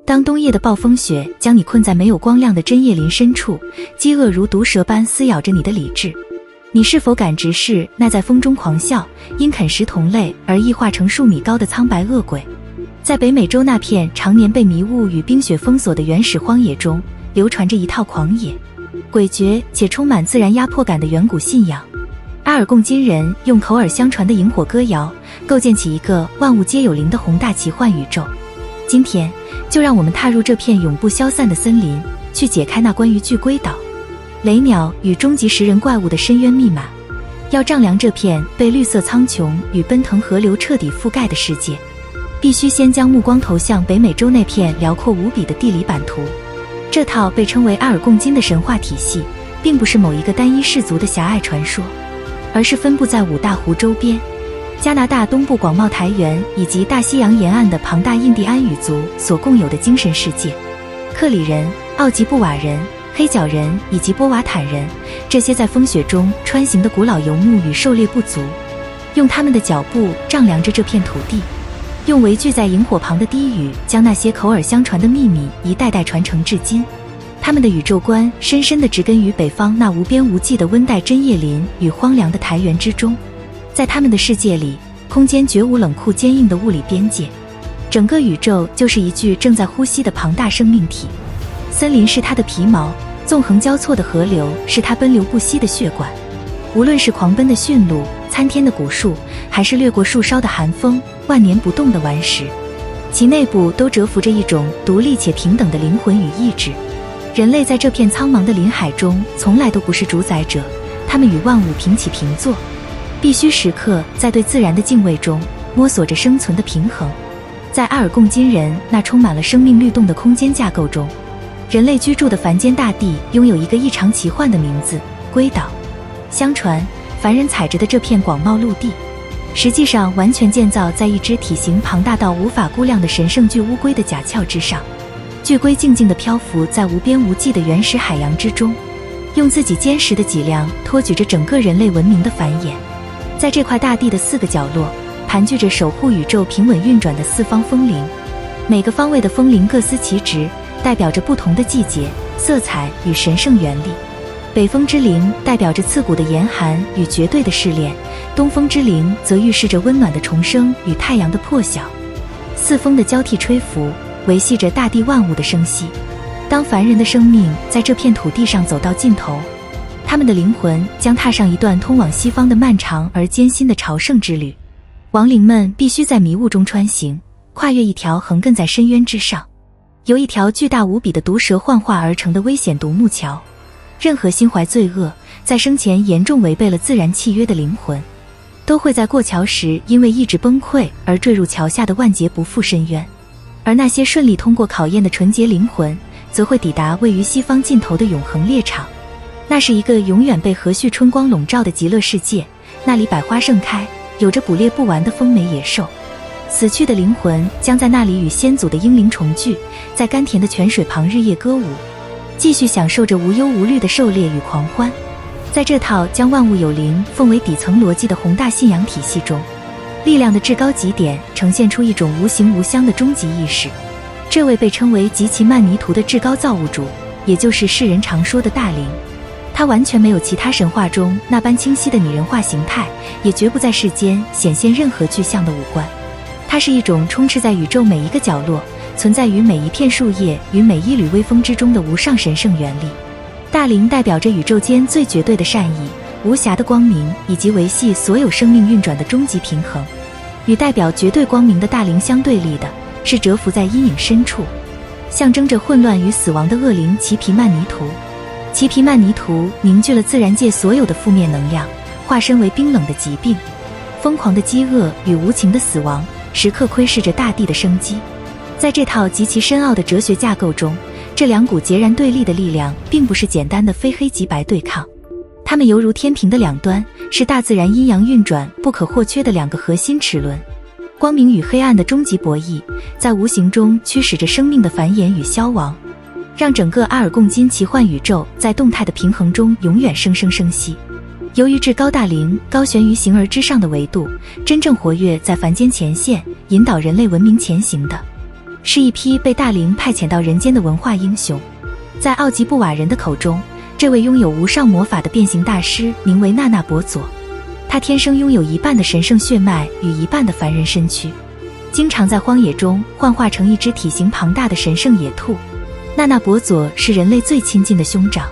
当冬夜的暴风雪将你困在没有光亮的针叶林深处，饥饿如毒蛇般撕咬着你的理智，你是否敢直视那在风中狂笑、因啃食同类而异化成数米高的苍白恶鬼？在北美洲那片常年被迷雾与冰雪封锁的原始荒野中，流传着一套狂野、诡谲且充满自然压迫感的远古信仰。阿尔贡金人用口耳相传的萤火歌谣，构建起一个万物皆有灵的宏大奇幻宇宙。今天，就让我们踏入这片永不消散的森林，去解开那关于巨龟岛、雷鸟与终极食人怪物的深渊密码。要丈量这片被绿色苍穹与奔腾河流彻底覆盖的世界，必须先将目光投向北美洲那片辽阔无比的地理版图。这套被称为阿尔贡金的神话体系，并不是某一个单一氏族的狭隘传说，而是分布在五大湖周边、加拿大东部广袤台原以及大西洋沿岸的庞大印第安语族所共有的精神世界。克里人、奥吉布瓦人、黑角人以及波瓦坦人，这些在风雪中穿行的古老游牧与狩猎部族，用他们的脚步丈量着这片土地，用围聚在萤火旁的低语将那些口耳相传的秘密一代代传承至今。他们的宇宙观深深地植根于北方那无边无际的温带针叶林与荒凉的台原之中。在他们的世界里，空间绝无冷酷坚硬的物理边界，整个宇宙就是一具正在呼吸的庞大生命体。森林是它的皮毛，纵横交错的河流是它奔流不息的血管。无论是狂奔的驯鹿、参天的古树，还是掠过树梢的寒风、万年不动的顽石，其内部都蛰伏着一种独立且平等的灵魂与意志。人类在这片苍茫的林海中从来都不是主宰者，他们与万物平起平坐，必须时刻在对自然的敬畏中摸索着生存的平衡。在阿尔贡金人那充满了生命律动的空间架构中，人类居住的凡间大地拥有一个异常奇幻的名字——龟岛。相传，凡人踩着的这片广袤陆地，实际上完全建造在一只体型庞大到无法估量的神圣巨乌龟的甲壳之上。巨龟静静地漂浮在无边无际的原始海洋之中，用自己坚实的脊梁托举着整个人类文明的繁衍。在这块大地的4个角落，盘踞着守护宇宙平稳运转的4方风铃，每个方位的风铃各司其职，代表着不同的季节、色彩与神圣原理。北风之铃代表着刺骨的严寒与绝对的试炼，东风之铃则预示着温暖的重生与太阳的破晓。4风的交替吹拂，维系着大地万物的生息。当凡人的生命在这片土地上走到尽头，他们的灵魂将踏上一段通往西方的漫长而艰辛的朝圣之旅。亡灵们必须在迷雾中穿行，跨越一条横亘在深渊之上，由一条巨大无比的毒蛇幻化而成的危险独木桥。任何心怀罪恶，在生前严重违背了自然契约的灵魂，都会在过桥时因为意志崩溃而坠入桥下的万劫不复深渊。而那些顺利通过考验的纯洁灵魂，则会抵达位于西方尽头的永恒猎场。那是一个永远被和煦春光笼罩的极乐世界，那里百花盛开，有着捕猎不完的丰美野兽。死去的灵魂将在那里与先祖的英灵重聚，在甘甜的泉水旁日夜歌舞，继续享受着无忧无虑的狩猎与狂欢。在这套将万物有灵奉为底层逻辑的宏大信仰体系中，力量的至高极点呈现出一种无形无相的终极意识。这位被称为极其曼尼图的至高造物主，也就是世人常说的大灵，他完全没有其他神话中那般清晰的拟人化形态，也绝不在世间显现任何具象的五官。它是一种充斥在宇宙每一个角落，存在于每一片树叶与每一缕微风之中的无上神圣原理。大灵代表着宇宙间最绝对的善意、无瑕的光明，以及维系所有生命运转的终极平衡。与代表绝对光明的大灵相对立的是蛰伏在阴影深处，象征着混乱与死亡的恶灵奇皮曼尼图。奇皮曼尼图凝聚了自然界所有的负面能量，化身为冰冷的疾病、疯狂的饥饿与无情的死亡，时刻窥视着大地的生机。在这套极其深奥的哲学架构中，这两股截然对立的力量并不是简单的非黑即白对抗，它们犹如天平的两端，是大自然阴阳运转不可或缺的两个核心齿轮。光明与黑暗的终极博弈，在无形中驱使着生命的繁衍与消亡，让整个阿尔贡金奇幻宇宙在动态的平衡中永远生生生息。由于至高大灵高悬于形而之上的维度，真正活跃在凡间前线，引导人类文明前行的，是一批被大灵派遣到人间的文化英雄。在奥吉布瓦人的口中，这位拥有无上魔法的变形大师名为纳纳伯佐，他天生拥有一半的神圣血脉与一半的凡人身躯，经常在荒野中幻化成一只体型庞大的神圣野兔。纳纳伯佐是人类最亲近的兄长，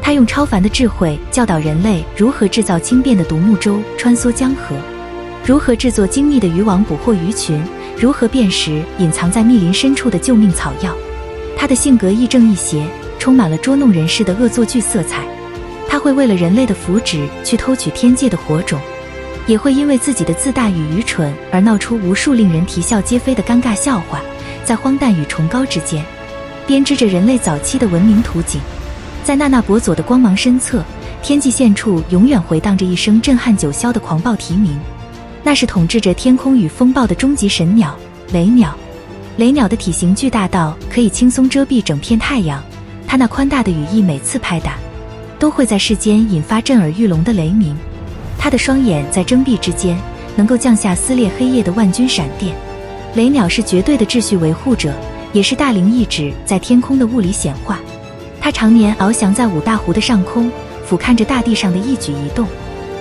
他用超凡的智慧教导人类如何制造轻便的独木舟穿梭江河，如何制作精密的渔网捕获鱼群，如何辨识隐藏在密林深处的救命草药。他的性格亦正亦邪，充满了捉弄人世的恶作剧色彩。他会为了人类的福祉去偷取天界的火种，也会因为自己的自大与愚蠢而闹出无数令人啼笑皆非的尴尬笑话，在荒诞与崇高之间编织着人类早期的文明图景。在纳纳伯佐的光芒身侧，天际线处永远回荡着一声震撼九霄的狂暴啼鸣，那是统治着天空与风暴的终极神鸟雷鸟。雷鸟的体型巨大到可以轻松遮蔽整片太阳，它那宽大的羽翼每次拍打都会在世间引发震耳欲聋的雷鸣。它的双眼在睁闭之间能够降下撕裂黑夜的万钧闪电。雷鸟是绝对的秩序维护者，也是大灵意志在天空的物理显化。它常年翱翔在五大湖的上空，俯瞰着大地上的一举一动。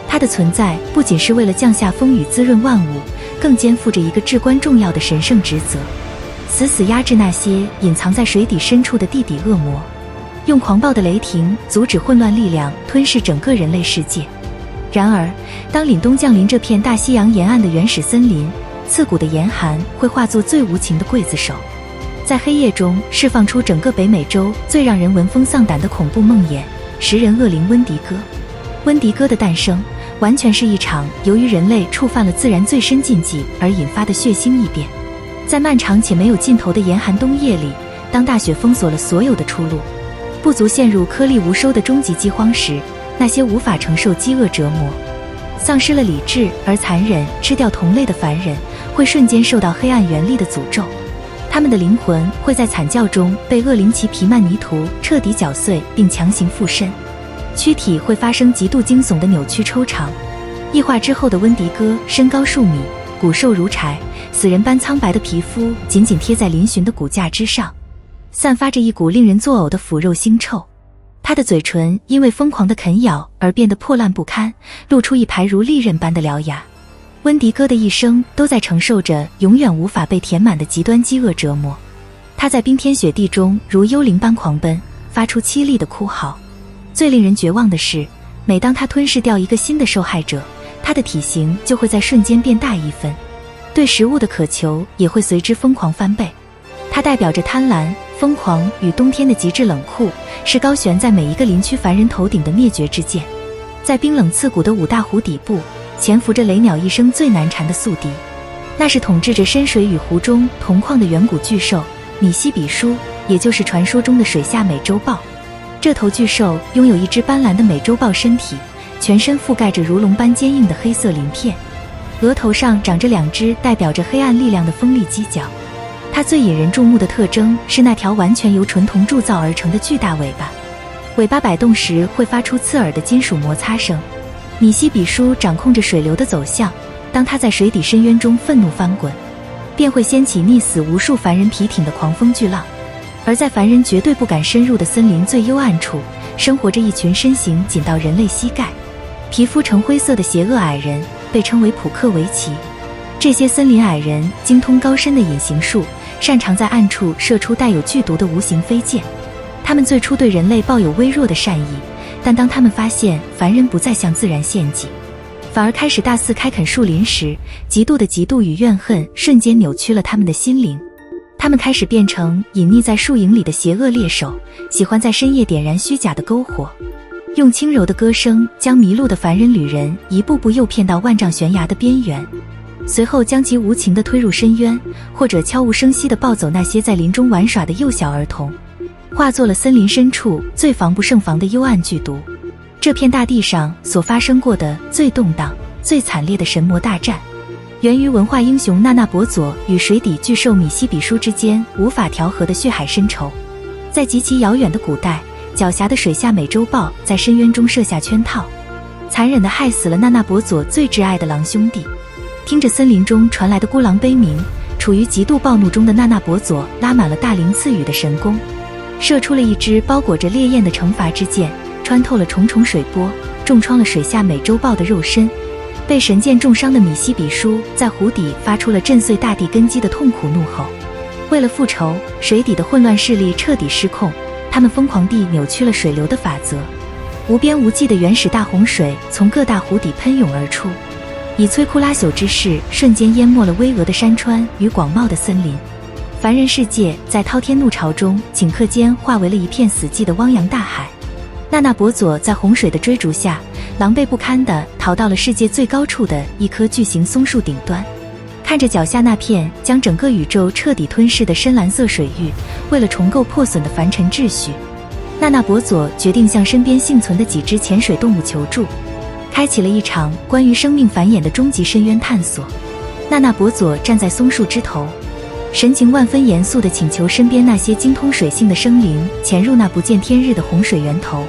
它的存在不仅是为了降下风雨滋润万物，更肩负着一个至关重要的神圣职责，死死压制那些隐藏在水底深处的地底恶魔，用狂暴的雷霆阻止混乱力量吞噬整个人类世界。然而，当凛冬降临这片大西洋沿岸的原始森林，刺骨的严寒会化作最无情的刽子手，在黑夜中释放出整个北美洲最让人闻风丧胆的恐怖梦魇——食人恶灵温迪哥。温迪哥的诞生完全是一场由于人类触犯了自然最深禁忌而引发的血腥异变。在漫长且没有尽头的严寒冬夜里，当大雪封锁了所有的出路，部族陷入颗粒无收的终极饥荒时，那些无法承受饥饿折磨、丧失了理智而残忍吃掉同类的凡人，会瞬间受到黑暗原力的诅咒。他们的灵魂会在惨叫中被恶灵骑皮曼泥土彻底搅碎并强行附身，躯体会发生极度惊悚的扭曲抽长。异化之后的温迪哥身高数米，骨瘦如柴，死人般苍白的皮肤紧紧贴在嶙峋的骨架之上，散发着一股令人作呕的腐肉腥臭。他的嘴唇因为疯狂的啃咬而变得破烂不堪，露出一排如利刃般的獠牙。温迪哥的一生都在承受着永远无法被填满的极端饥饿折磨。他在冰天雪地中如幽灵般狂奔，发出凄厉的哭嚎。最令人绝望的是，每当他吞噬掉一个新的受害者，他的体型就会在瞬间变大1分，对食物的渴求也会随之疯狂翻倍。它代表着贪婪、疯狂与冬天的极致冷酷，是高悬在每一个林区凡人头顶的灭绝之剑。在冰冷刺骨的五大湖底部，潜伏着雷鸟一生最难缠的宿敌，那是统治着深水与湖中铜矿的远古巨兽米西比舒，也就是传说中的水下美洲豹。这头巨兽拥有一只斑斓的美洲豹身体，全身覆盖着如龙般坚硬的黑色鳞片，额头上长着2只代表着黑暗力量的锋利犄角。它最引人注目的特征是那条完全由纯铜铸造而成的巨大尾巴，尾巴摆动时会发出刺耳的金属摩擦声。米西比舒掌控着水流的走向，当它在水底深渊中愤怒翻滚，便会掀起溺死无数凡人皮艇的狂风巨浪。而在凡人绝对不敢深入的森林最幽暗处，生活着一群身形仅到人类膝盖、皮肤呈灰色的邪恶矮人，被称为普克维奇。这些森林矮人精通高深的隐形术，擅长在暗处射出带有剧毒的无形飞剑。他们最初对人类抱有微弱的善意，但当他们发现凡人不再向自然献祭，反而开始大肆开垦树林时，极度的嫉妒与怨恨瞬间扭曲了他们的心灵。他们开始变成隐匿在树影里的邪恶猎手，喜欢在深夜点燃虚假的篝火，用轻柔的歌声将迷路的凡人旅人一步步诱骗到万丈悬崖的边缘，随后将其无情地推入深渊，或者悄无声息地抱走那些在林中玩耍的幼小儿童，化作了森林深处最防不胜防的幽暗剧毒。这片大地上所发生过的最动荡、最惨烈的神魔大战，源于文化英雄纳纳伯佐与水底巨兽米西比舒之间无法调和的血海深仇。在极其遥远的古代，狡黠的水下美洲豹在深渊中设下圈套，残忍地害死了纳纳伯佐最挚爱的狼兄弟。听着森林中传来的孤狼悲鸣，处于极度暴怒中的那那伯佐拉满了大灵赐予的神功，射出了一支包裹着烈焰的惩罚之剑，穿透了重重水波，重创了水下美洲豹的肉身。被神剑重伤的米西比舒在湖底发出了震碎大地根基的痛苦怒吼。为了复仇，水底的混乱势力彻底失控，他们疯狂地扭曲了水流的法则。无边无际的原始大洪水从各大湖底喷涌而出，以摧枯拉朽之势瞬间淹没了巍峨的山川与广袤的森林。凡人世界在滔天怒潮中顷刻间化为了一片死寂的汪洋大海。那那伯佐在洪水的追逐下，狼狈不堪地逃到了世界最高处的一棵巨型松树顶端，看着脚下那片将整个宇宙彻底吞噬的深蓝色水域，为了重构破损的凡尘秩序，那那伯佐决定向身边幸存的几只潜水动物求助，开启了一场关于生命繁衍的终极深渊探索。那那伯佐站在松树枝头，神情万分严肃地请求身边那些精通水性的生灵潜入那不见天日的洪水源头，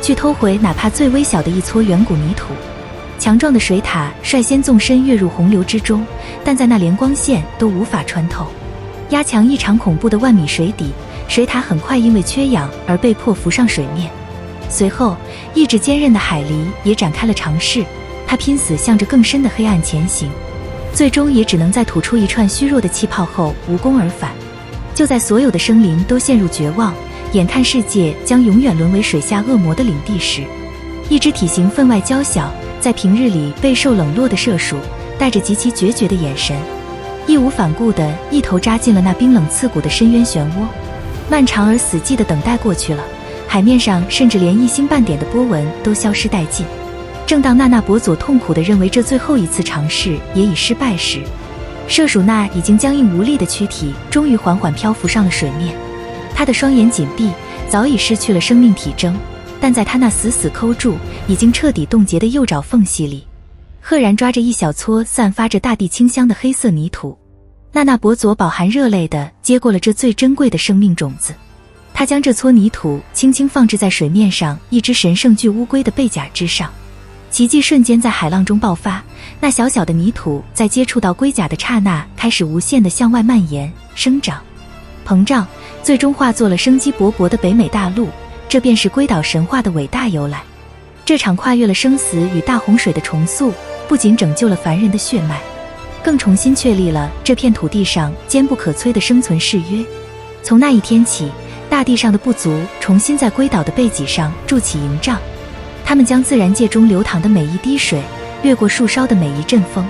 去偷回哪怕最微小的一撮远古泥土。强壮的水獭率先纵身跃入洪流之中，但在那连光线都无法穿透、压强异常恐怖的万米水底，水獭很快因为缺氧而被迫浮上水面。随后，意志坚韧的海狸也展开了尝试，它拼死向着更深的黑暗前行，最终也只能在吐出一串虚弱的气泡后无功而返。就在所有的生灵都陷入绝望，眼看世界将永远沦为水下恶魔的领地时，一只体型分外娇小，在平日里备受冷落的麝鼠，带着极其决绝的眼神，义无反顾地一头扎进了那冰冷刺骨的深渊漩涡。漫长而死寂的等待过去了，海面上甚至连一星半点的波纹都消失殆尽。正当那那伯佐痛苦地认为这最后一次尝试也已失败时，麝鼠那已经僵硬无力的躯体终于缓缓漂浮上了水面。他的双眼紧闭，早已失去了生命体征，但在他那死死抠住、已经彻底冻结的右爪缝隙里，赫然抓着一小撮散发着大地清香的黑色泥土。那那伯佐饱含热泪地接过了这最珍贵的生命种子，他将这撮泥土轻轻放置在水面上一只神圣巨乌龟的背甲之上。奇迹瞬间在海浪中爆发，那小小的泥土在接触到龟甲的刹那开始无限地向外蔓延、生长、膨胀，最终化作了生机勃勃的北美大陆。这便是龟岛神话的伟大由来。这场跨越了生死与大洪水的重塑，不仅拯救了凡人的血脉，更重新确立了这片土地上坚不可摧的生存誓约。从那一天起，大地上的部族重新在龟岛的背脊上筑起营帐，他们将自然界中流淌的每一滴水，掠过树梢的每一阵风，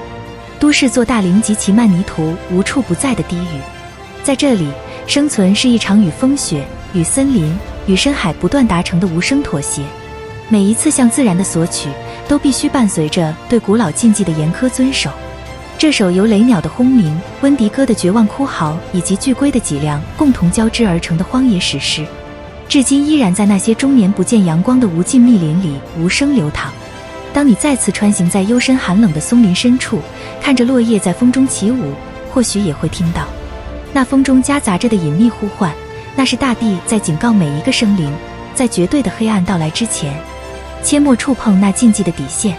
都市做大林及其曼尼图无处不在的低语。在这里，生存是一场与风雪、与森林、与深海不断达成的无声妥协。每一次向自然的索取，都必须伴随着对古老禁忌的严苛遵守。这首由雷鸟的轰鸣、温迪哥的绝望哭嚎以及巨龟的脊梁共同交织而成的荒野史诗，至今依然在那些终年不见阳光的无尽密林里无声流淌。当你再次穿行在幽深寒冷的松林深处，看着落叶在风中起舞，或许也会听到那风中夹杂着的隐秘呼唤，那是大地在警告每一个生灵，在绝对的黑暗到来之前，切莫触碰那禁忌的底线。